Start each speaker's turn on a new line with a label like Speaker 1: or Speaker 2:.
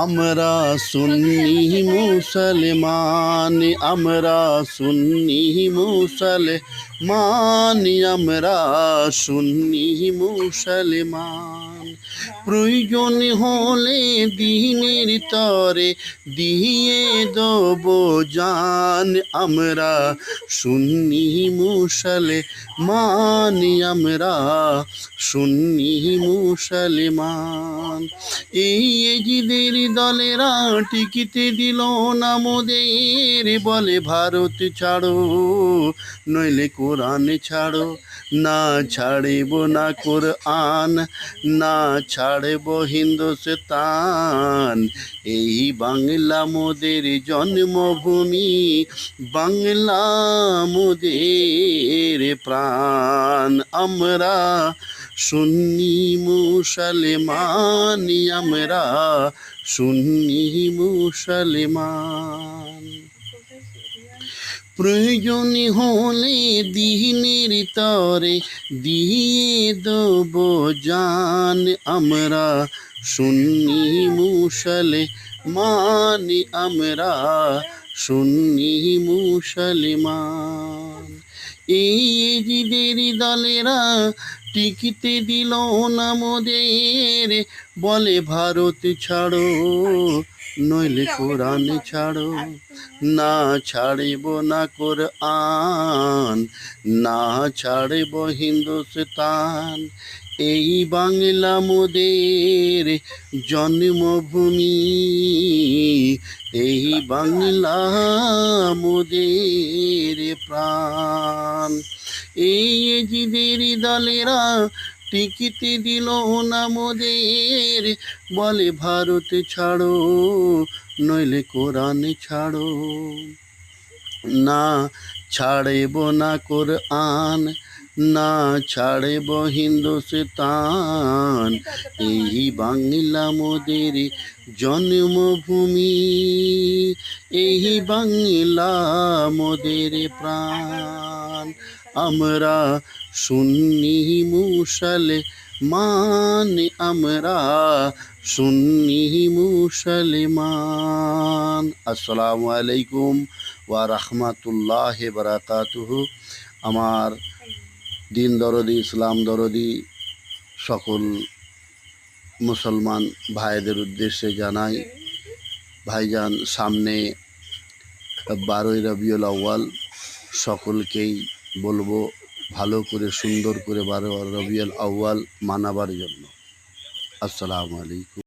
Speaker 1: আমরা সুন্নি মুসলমান, আমরা সুন্নি মুসলমান, আমরা সুন্নি মুসলমান। প্রয়োজন হলে দিনের তরে দিয়ে দেব জান, আমরা সুন্নি মুসলমান, আমরা সুন্নি মুসলমান। এই এজিদের দলেরা টিকিতে দিল না মোদের, বলে ভারত ছাড়ো নইলে কোরআন ছাড়ো। না ছাড়িব না কোরআন, না ছাড়ব হিন্দুস্তান। এই বাংলা মোদের জন্মভূমি, বাংলা মোদের প্রাণ। আমরা সুন্নি মুসলমান, আমরা সুন্নি মুসলমান। প্রয়োজন হলে দিনের তরে দিয়ে দেব জান, আমরা সুন্নি মুসলমান, আমরা সুন্নি মুসলমান। এই এজিদের দলেরা টিকিতে দিল না মোদের, বলে ভারত ছাড়ো নইলে কোরআন ছাড়ো। না ছাড়িব না কোরআন, না ছাড়ব হিন্দুস্তান। এই বাংলা মোদের জন্মভূমি, এই বাংলা মোদের প্রাণ। এই এজিদের দলেরা টিকিতে দিল না মোদের, বলে ভারত ছাড়ো নইলে কোরআন ছাড়ো। না ছাড়ব না কোরআন, না ছাড়ব হিন্দুস্তান। এই বাংলা মোদের জন্মভূমি, এই বাংলা মোদের প্রাণ। আমরা সুন্নি মুসলমান, আমরা সুন্নি মুসলমান। আসসালামু আলাইকুম ওয়া রাহমাতুল্লাহি ওয়া বারাকাতুহু। আমার দিন দরদি, ইসলাম দরদি সকল মুসলমান ভাইদের উদ্দেশ্যে জানাই, ভাইজান সামনে 12ই রবিউল আউয়াল, সকলকেই বলবো ভালো করে সুন্দর করে 12 রবিউল আউয়াল মানাবার জন্য। আসসালামু আলাইকুম।